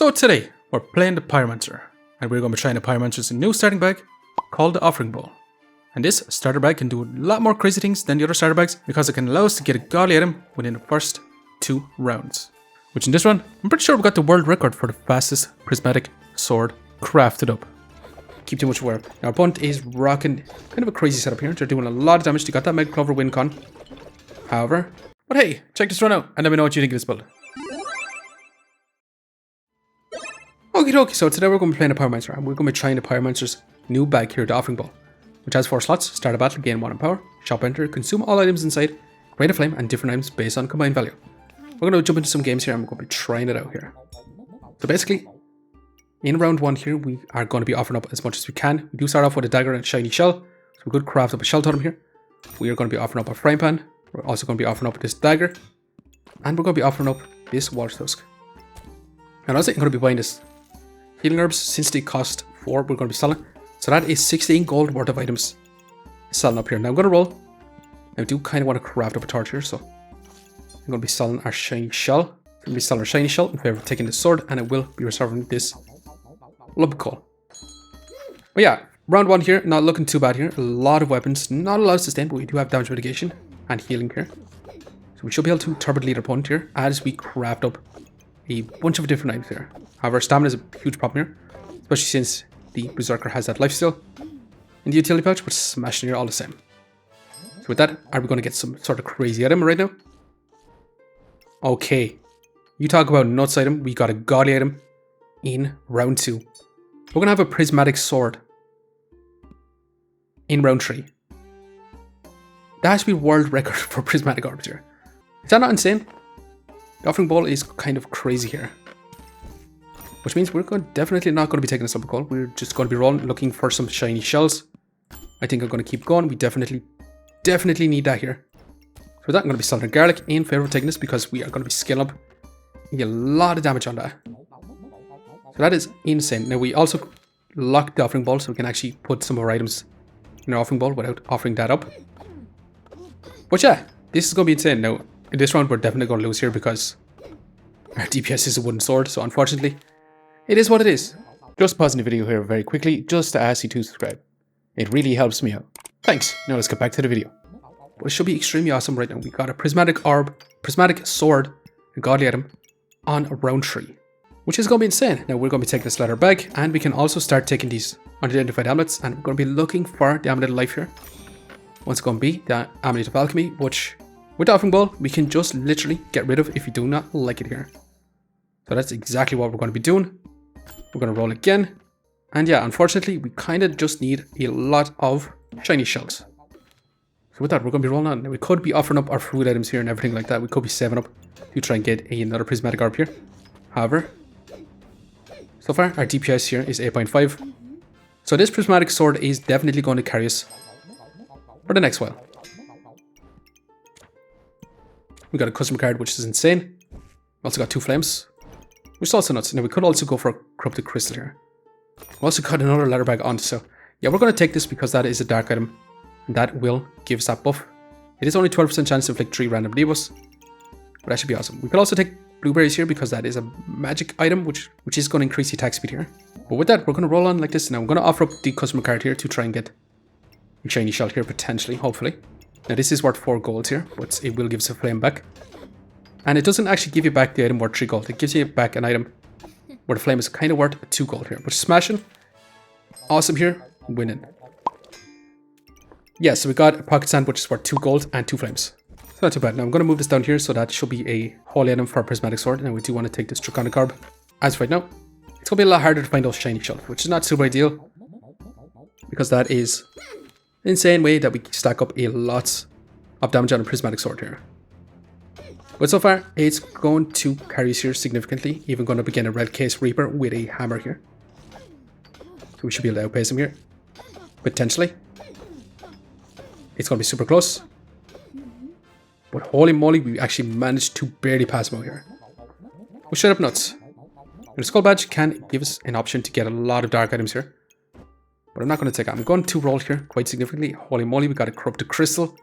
So today, we're playing the Pyromancer, and we're going to be trying the Pyromancer's new starting bag called the Offering Bowl. And this starter bag can do a lot more crazy things than the other starter bags because it can allow us to get a godly item within the first 2 rounds. Which in this one, I'm pretty sure we got the world record for the fastest prismatic sword crafted up. Keep too much aware. Now our opponent is rocking kind of a crazy setup here. They're doing a lot of damage. They got that Mega Clover win con. However, but hey, check this run out and let me know what you think of this build. Okay, so today we're going to be playing the Pyromancer, and we're going to be trying the Pyromancer's new bag here, the Offering Bowl, which has 4 slots: start a battle, gain 1 in power, shop enter, consume all items inside, create a flame, and different items based on combined value. We're going to jump into some games here, and we're going to be trying it out here. So basically, in round 1 here, we are going to be offering up as much as we can. We do start off with a dagger and a shiny shell, so we could craft up a shell totem here. We are going to be offering up a frying pan. We're also going to be offering up this dagger, and we're going to be offering up this water tusk. And also, I'm going to be buying this healing herbs. Since they cost 4, we're going to be selling. So that is 16 gold worth of items selling up here. Now I'm going to roll. I do kind of want to craft up a torch here, so I'm going to be selling our shiny shell. I'm going to be selling our shiny shell in favor of taking the sword, and I will be reserving this lump coal. But yeah, round 1 here, not looking too bad here. A lot of weapons, not a lot of sustain, but we do have damage mitigation and healing here. So we should be able to turbo lead our opponent here as we craft up a bunch of different items here. However, stamina is a huge problem here, especially since the Berserker has that lifesteal in the utility pouch, but smashing here all the same. So with that, are we going to get some sort of crazy item right now? Okay, you talk about nuts item, we got a godly item in round 2. We're going to have a prismatic sword in round 3. That has to be world record for prismatic orbs here. Is that not insane? The Offering Bowl is kind of crazy here. Which means we're definitely not going to be taking a Subclass Time. We're just going to be rolling, looking for some shiny shells. I think I'm going to keep going. We definitely need that here. So with that, I'm going to be selling garlic in favor of taking this because we are going to be scaling up. We get a lot of damage on that. So that is insane. Now we also locked the Offering Bowl so we can actually put some more items in our Offering Bowl without offering that up. But yeah, this is going to be insane. Now in this round, we're definitely going to lose here because our DPS is a wooden sword. So unfortunately, it is what it is. Just pausing the video here very quickly just to ask you to subscribe. It really helps me out. Thanks. Now let's get back to the video. But it should be extremely awesome right now. We got a prismatic orb, prismatic sword, a godly item on round 3, which is going to be insane. Now we're going to be taking this leather bag, and we can also start taking these unidentified amulets, and we're going to be looking for the amulet of life here. What's going to be the amulet of alchemy, which with the Offering Bowl we can just literally get rid of if you do not like it here. So that's exactly what we're going to be doing. We're going to roll again. And yeah, unfortunately, we kind of just need a lot of shiny shells. So with that, we're going to be rolling on. Now, we could be offering up our food items here and everything like that. We could be saving up to try and get another prismatic orb here. However, so far, our DPS here is 8.5. So this prismatic sword is definitely going to carry us for the next while. We got a customer card, which is insane. We also got 2 flames, which is also nuts. Now we could also go for a corrupted crystal here. We also got another leather bag on, so yeah, we're going to take this because that is a dark item, and that will give us that buff. It is only 12% chance to inflict 3 random debuffs, but that should be awesome. We could also take blueberries here because that is a magic item, which is going to increase the attack speed here. But with that, we're going to roll on like this. Now I'm going to offer up the customer card here to try and get a shiny shell here, potentially, hopefully. Now this is worth 4 gold here, but it will give us a flame back. And it doesn't actually give you back the item worth 3 gold. It gives you back an item where the flame is kind of worth 2 gold here. But smashing. Awesome here. Winning. Yeah, so we got a pocket sand, which is worth 2 gold and 2 flames. So not too bad. Now I'm going to move this down here, so that should be a holy item for our prismatic sword. Now we do want to take this draconic orb. As of right now, it's going to be a lot harder to find those shiny shells, which is not super ideal, because that is an insane way that we stack up a lot of damage on a prismatic sword here. But so far, it's going to carry us here significantly. Even going to begin a red case reaper with a hammer here. So we should be able to outpace him here. Potentially. It's going to be super close. But holy moly, we actually managed to barely pass him out here. We're straight up nuts. The skull badge can give us an option to get a lot of dark items here. But I'm not going to take it. I'm going to roll here quite significantly. Holy moly, we got a corrupted crystal.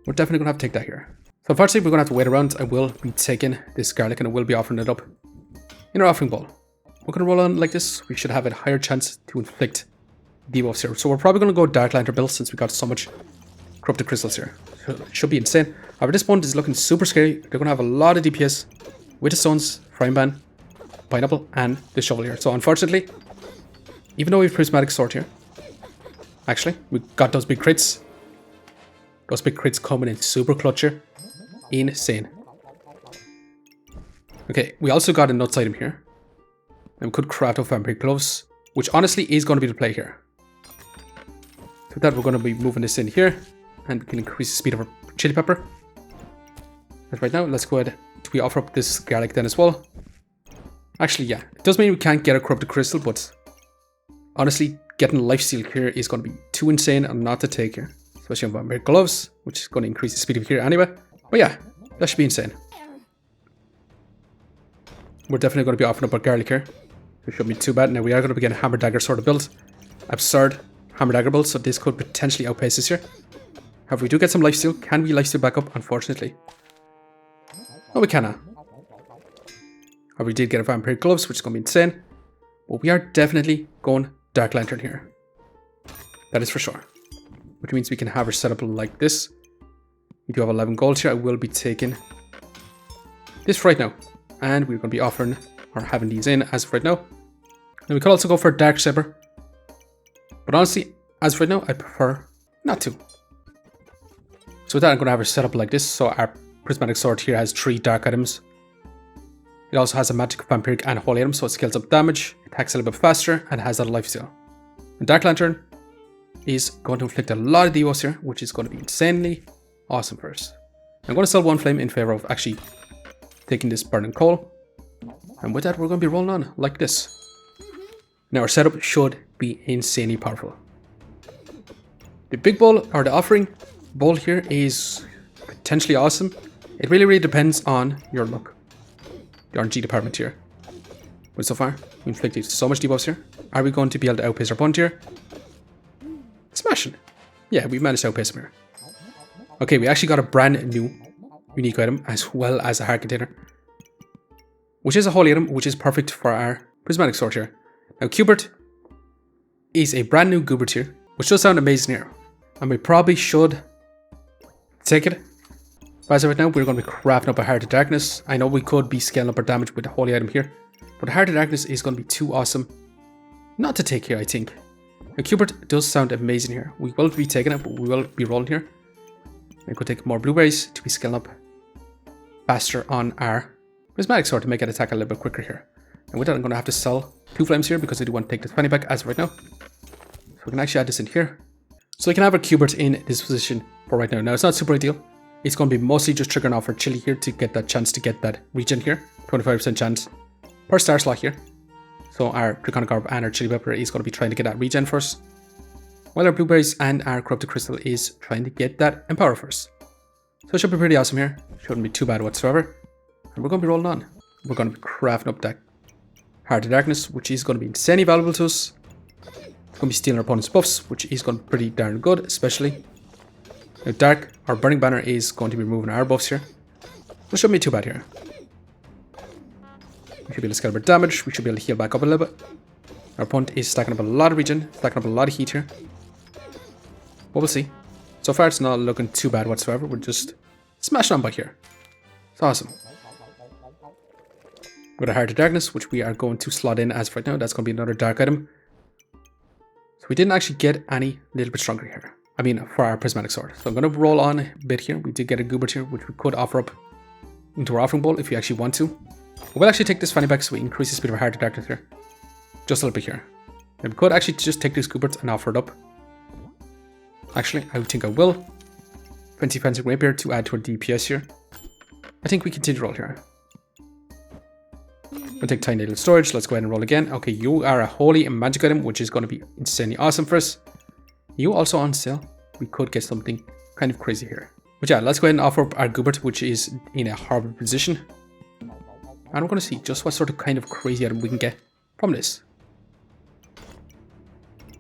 We're definitely going to have to take that here. So unfortunately, we're going to have to wait around. I will be taking this garlic and I will be offering it up In our offering ball, we're going to roll on like this. We should have a higher chance to inflict debuffs here. So we're probably going to go Dark Lantern build since we got so much corrupted crystals here. It should be insane. However, this opponent is looking super scary. They're going to have a lot of DPS with the stones, frying pan, pineapple, and the shovel here. So unfortunately, even though we have Prismatic Sword here, actually, we got those big crits. Those big crits coming in super clutch here. Insane. Okay, we also got a nuts item here. And we could craft up vampiric gloves, which honestly is going to be the play here. So that we're going to be moving this in here, and we can increase the speed of our chili pepper. But right now, let's go ahead. We offer up this garlic then as well. Actually, yeah, it does mean we can't get a corrupted crystal, but honestly, getting lifesteal here is going to be too insane and not to take here. Especially on vampiric gloves, which is going to increase the speed of here anyway. But yeah, that should be insane. We're definitely going to be offering up our garlic here. It shouldn't be too bad. Now we are going to be getting a hammer dagger sort of build. Absurd hammer dagger build, so this could potentially outpace this here. However, we do get some lifesteal. Can we lifesteal back up? Unfortunately. No, we cannot. However, we did get a vampiric gloves, which is going to be insane. But we are definitely going Dark Lantern here. That is for sure. Which means we can have our setup like this. We do have 11 gold here. I will be taking this right now. And we're going to be offering or having these in as of right now. And we could also go for Dark Saber. But honestly, as of right now, I prefer not to. So with that, I'm going to have it set up like this. So our Prismatic Sword here has 3 dark items. It also has a magic, vampiric, and holy item. So it scales up damage, attacks a little bit faster, and has that lifesteal. And Dark Lantern is going to inflict a lot of debuffs here, which is going to be insanely awesome for us. I'm going to sell 1 flame in favor of actually taking this burning coal. And with that, we're going to be rolling on like this. Now our setup should be insanely powerful. The big bowl, or the offering bowl here, is potentially awesome. It really depends on your luck. The RNG department here. But so far, we inflicted so much debuffs here. Are we going to be able to outpace our opponent here? Smashing. Yeah, we managed to outpace him here. Okay, we actually got a brand new unique item as well as a heart container, which is a holy item, which is perfect for our Prismatic Sword here. Now, Cubert is a brand new Goobert here, which does sound amazing here. And we probably should take it. But as of right now, we're going to be crafting up a Heart of Darkness. I know we could be scaling up our damage with the holy item here, but Heart of Darkness is going to be too awesome not to take here, I think. Now, Cubert does sound amazing here. We will be taking it, but we will be rolling here. We could take more blueberries to be scaling up faster on our Prismatic Sword to make it attack a little bit quicker here. And with that, I'm going to have to sell 2 flames here because I do want to take this 20 back as of right now. So we can actually add this in here. So we can have our Cubert in this position for right now. Now, it's not super ideal. It's going to be mostly just triggering off our chili here to get that chance to get that regen here. 25% chance per star slot here. So our Draconic Orb and our chili pepper is going to be trying to get that regen first, while our blueberries and our corrupted crystal is trying to get that empower first. So it should be pretty awesome here. Shouldn't be too bad whatsoever. And we're going to be rolling on. We're going to be crafting up that Heart of Darkness, which is going to be insanely valuable to us. It's going to be stealing our opponent's buffs, which is going to be pretty darn good, especially. Now, Dark, our Burning Banner is going to be removing our buffs here. So it shouldn't be too bad here. We should be able to scale our damage. We should be able to heal back up a little bit. Our opponent is stacking up a lot of regen, stacking up a lot of heat here. But we'll see. So far, it's not looking too bad whatsoever. We're just smashing on by here. It's awesome. With a Heart of Darkness, which we are going to slot in as of right now. That's going to be another dark item. So we didn't actually get any little bit stronger here. I mean, for our Prismatic Sword. So I'm going to roll on a bit here. We did get a Goobert here, which we could offer up into our offering bowl if we actually want to. We'll actually take this fanny back so we increase the speed of our Heart of Darkness here. Just a little bit here. And we could actually just take this Goobert and offer it up. Actually, I think I will. 20 Fencing Rapier to add to our DPS here. I think we continue to roll here. We'll take Tiny Little Storage. Let's go ahead and roll again. Okay, you are a holy and magic item, which is going to be insanely awesome for us. You also on sale. We could get something kind of crazy here. But yeah, let's go ahead and offer up our Goobert, which is in a horrible position. And we're going to see just what sort of kind of crazy item we can get from this.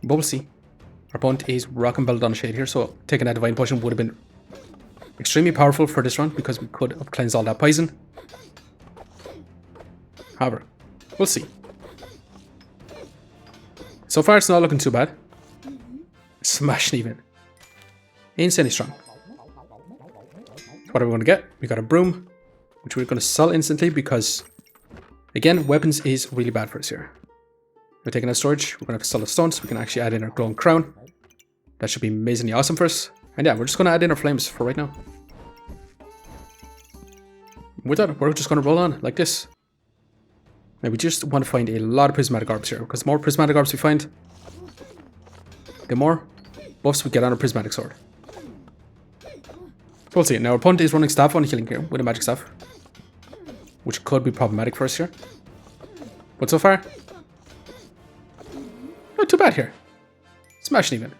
But we'll see. Our opponent is rocking Belladonna Shade here, so taking that Divine Potion would have been extremely powerful for this run because we could have cleansed all that poison. However, We'll see. So far, it's not looking too bad. Smashing even. Insanely strong. What are we going to get? We got a broom, which we're going to sell instantly because, again, weapons is really bad for us here. We're taking out storage. We're going to have to sell a stone so we can actually add in our glowing crown. That should be amazingly awesome for us. And yeah, we're just going to add in our flames for right now. With that, we're just going to roll on like this. Now, we just want to find a lot of prismatic orbs here, because the more prismatic orbs we find, the more buffs we get on our prismatic sword. So we'll see. Now, our opponent is running staff on healing here with a magic staff, which could be problematic for us here. But so far, not too bad here. Smashing even.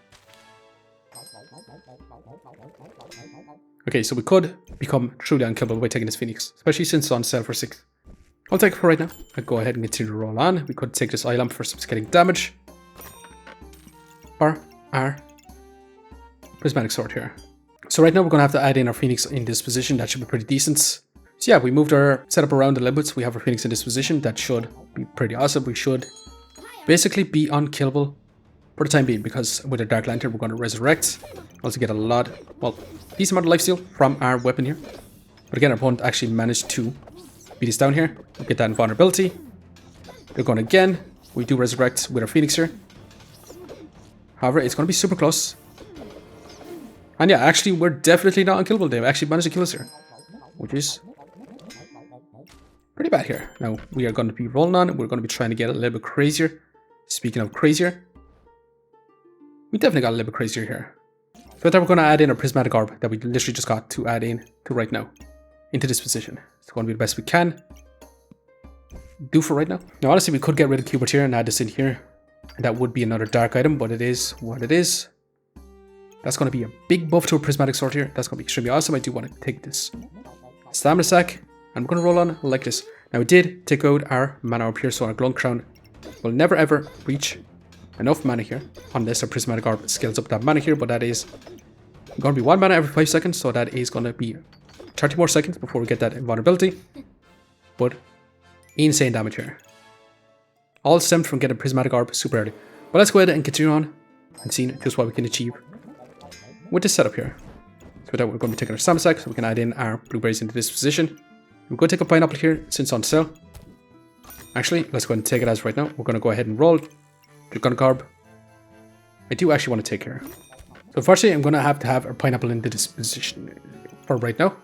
Okay, so we could become truly unkillable by taking this Phoenix, especially since it's on sale for 6. I'll take it for right now. I'll go ahead and continue to roll on. We could take this eye lamp for some scaling damage. Or our prismatic sword here. So right now we're going to have to add in our Phoenix in this position. That should be pretty decent. So yeah, we moved our setup around a little bit. So we have our Phoenix in this position. That should be pretty awesome. We should basically be unkillable for the time being, because with our Dark Lantern we're going to resurrect. Also get a lot, well, decent amount of lifesteal from our weapon here. But again, our opponent actually managed to beat us down here. We'll get that invulnerability. They're going again. We do resurrect with our Phoenix here. However, it's going to be super close. And yeah, actually, we're definitely not unkillable. They've actually managed to kill us here, which is pretty bad here. Now, we are going to be rolling on. We're going to be trying to get a little bit crazier. Speaking of crazier, we definitely got a little bit crazier here. So then we're going to add in our prismatic orb that we literally just got to add in to right now into this position. It's going to be the best we can do for right now. Now, honestly, we could get rid of Cubert here and add this in here. And that would be another dark item, but it is what it is. That's going to be a big buff to a prismatic sword here. That's going to be extremely awesome. I do want to take this stamina sack, and we're going to roll on like this. Now, we did take out our mana up here, so our glowing crown will never ever reach enough mana here, unless our prismatic orb scales up that mana here, but that is going to be 1 mana every 5 seconds, so that is going to be 30 more seconds before we get that invulnerability. But insane damage here. All stemmed from getting prismatic orb super early. But let's go ahead and continue on and see just what we can achieve with this setup here. So with that, we're going to be taking our stamina sack so we can add in our blueberries into this position. We're going to take a pineapple here since on sale. Actually, let's go ahead and take it as right now. We're going to go ahead and roll. Click on carb. I do actually want to take here. So unfortunately, I'm going to have our pineapple into this position for right now.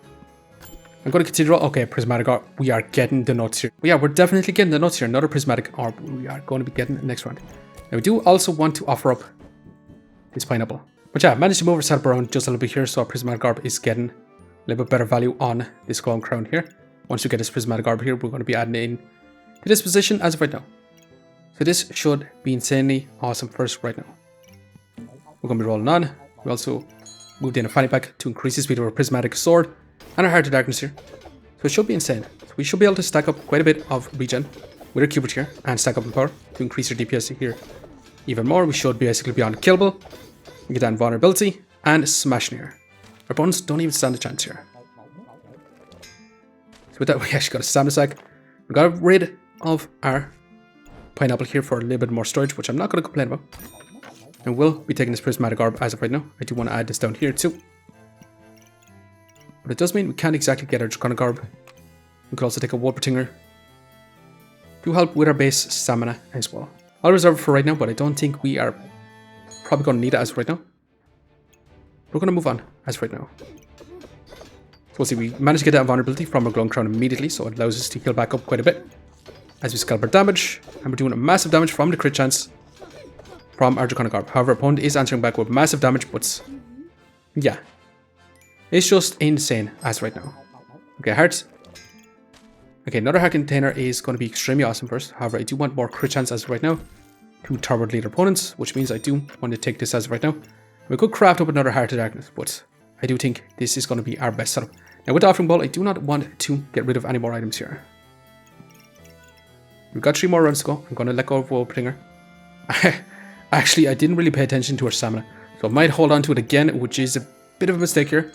I'm going to continue. Okay, prismatic orb. We are getting the nuts here. Yeah, we're definitely getting the nuts here. Another prismatic orb. We are going to be getting the next round. Now, we do also want to offer up this pineapple. But yeah, I managed to move our setup around just a little bit here, so our prismatic orb is getting a little bit better value on this glowing crown here. Once we get this prismatic orb here, we're going to be adding in to this position as of right now. So this should be insanely awesome for us right now. We're going to be rolling on. We also moved in a fanny pack to increase the speed of our prismatic sword and our Heart of Darkness here. So it should be insane. So we should be able to stack up quite a bit of regen with our Cubert here and stack up in power to increase our DPS here even more. We should basically be unkillable. We get that invulnerability and smashing here. Our opponents don't even stand a chance here. So with that, we actually got a stamina sack. We got rid of our pineapple here for a little bit more storage, which I'm not going to complain about. And we'll be taking this prismatic orb as of right now. I do want to add this down here too. But it does mean we can't exactly get our draconic orb. We could also take a Wolpertinger to help with our base stamina as well. I'll reserve it for right now, but I don't think we are probably going to need it as of right now. We're going to move on as of right now. So we'll see, we managed to get that vulnerability from our glowing crown immediately, so it allows us to heal back up quite a bit as we scalp our damage, and we're doing a massive damage from the crit chance from our draconic orb. However, our opponent is answering back with massive damage, but yeah, it's just insane as right now. Okay, hearts. Okay, another heart container is going to be extremely awesome for us. However, I do want more crit chance as of right now to turret lead opponents, which means I do want to take this as of right now. We could craft up another Heart of Darkness, but I do think this is going to be our best setup. Now with the Offering Ball, I do not want to get rid of any more items here. We've got 3 more rounds to go. I'm going to let go of Wolpertinger. Actually, I didn't really pay attention to our stamina, so I might hold on to it again, which is a bit of a mistake here.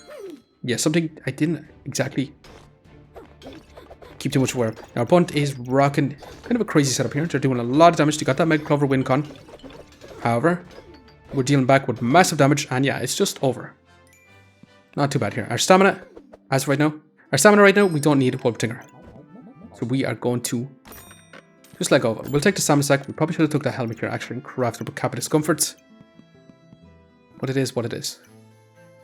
Yeah, something I didn't exactly keep too much aware. Now, our opponent is rocking kind of a crazy setup here. They're doing a lot of damage. They got that Mega Clover win con. However, we're dealing back with massive damage, and yeah, it's just over. Not too bad here. Our stamina, as of right now, we don't need Wolf Tinger. So we are going to just let go of it. We'll take the stamina stack. We probably should have took that helmet here, actually, and crafted up a Cap of Discomfort. But it is what it is.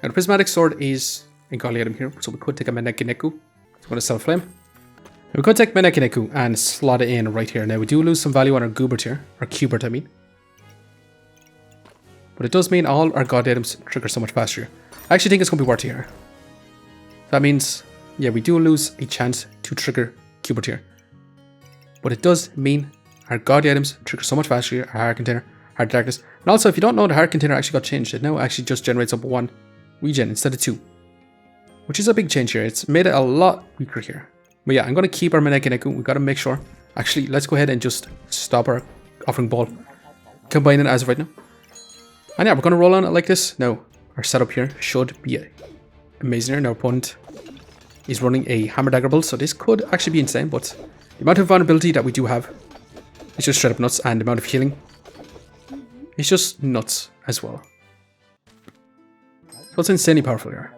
Now, the Prismatic Sword is a godly item here, so we could take a Meneki Neku. So I'm going to sell Flame. Now, we could take Meneki Neku and slot it in right here. Now, we do lose some value on our Goobert here, or Cubert, I mean. But it does mean all our god items trigger so much faster. I actually think it's going to be worth it here. That means, yeah, we do lose a chance to trigger Cubert here. But it does mean our god items trigger so much faster here. Our Heart Container, Heart of Darkness. And also, if you don't know, the Heart Container actually got changed. It now actually just generates up 1 regen instead of 2. Which is a big change here. It's made it a lot weaker here. But yeah, I'm going to keep our Meneki Neku. We've got to make sure. Actually, let's go ahead and just stop our Offering Ball combining as of right now. And yeah, we're going to roll on it like this. Now, our setup here should be amazing here. Now, our opponent is running a Hammer Dagger Bolt, so this could actually be insane, but the amount of vulnerability that we do have is just straight up nuts, and the amount of healing is just nuts as well. So it's insanely powerful here.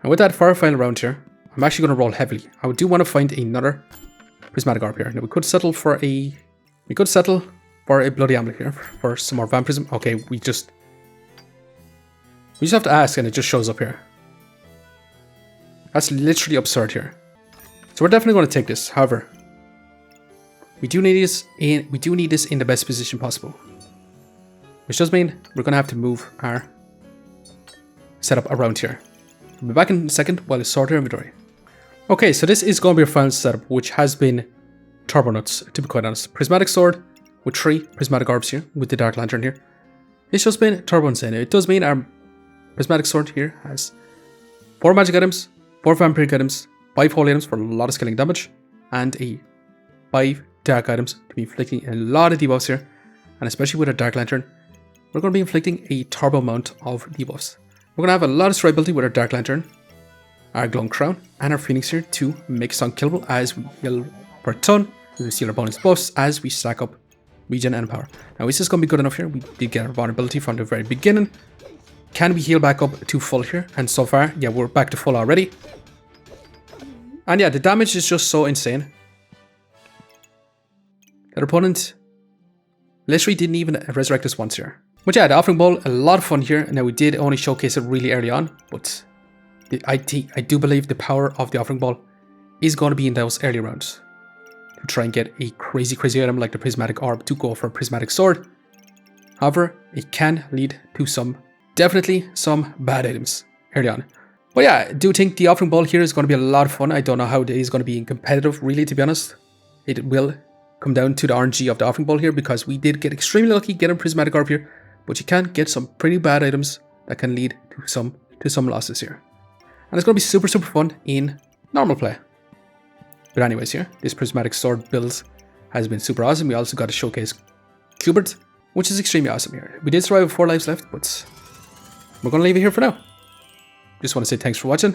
And with that fire final round here, I'm actually going to roll heavily. I do want to find another Prismatic Orb here. Now, we could settle for a Bloody Amulet here for some more Vampirism. Okay, we just have to ask and it just shows up here. That's literally absurd here. So we're definitely going to take this. However, we do need this in the best position possible. Which does mean we're going to have to move our setup around here. We'll be back in a second while I sort our inventory. Okay, so this is going to be our final setup, which has been turbo nuts, to be quite honest. Prismatic Sword with 3 Prismatic Orbs here, with the Dark Lantern here. It's just been turbo insane. It does mean our Prismatic Sword here has 4 magic items, 4 vampiric items, 5 holy items for a lot of scaling damage, and 5 dark items to be inflicting a lot of debuffs here. And especially with our Dark Lantern, we're going to be inflicting a turbo amount of debuffs. We're going to have a lot of striability with our Dark Lantern, our Glowing Crown, and our Phoenix here to make us unkillable as we heal per ton, as we steal our opponent's buffs, as we stack up regen and power. Now, is this going to be good enough here? We did get our vulnerability from the very beginning. Can we heal back up to full here? And so far, yeah, we're back to full already. And yeah, the damage is just so insane. Our opponent literally didn't even resurrect us once here. But yeah, the Offering Ball, a lot of fun here. Now, we did only showcase it really early on, but I do believe the power of the Offering Ball is going to be in those early rounds to try and get a crazy item like the Prismatic Orb to go for a Prismatic Sword. However, it can lead to definitely some bad items early on. But yeah, I do think the Offering Ball here is going to be a lot of fun. I don't know how it is going to be competitive, really, to be honest. It will come down to the RNG of the Offering Ball here, because we did get extremely lucky getting Prismatic Orb here, but you can get some pretty bad items that can lead to some losses here. And it's going to be super fun in normal play. But anyways here, this Prismatic Sword build has been super awesome. We also got to showcase Cubert, which is extremely awesome here. We did survive with 4 lives left, but we're going to leave it here for now. Just want to say thanks for watching.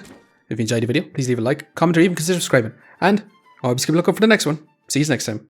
If you enjoyed the video, please leave a like, comment, or even consider subscribing. And I'll be keep a lookout for the next one. See you next time.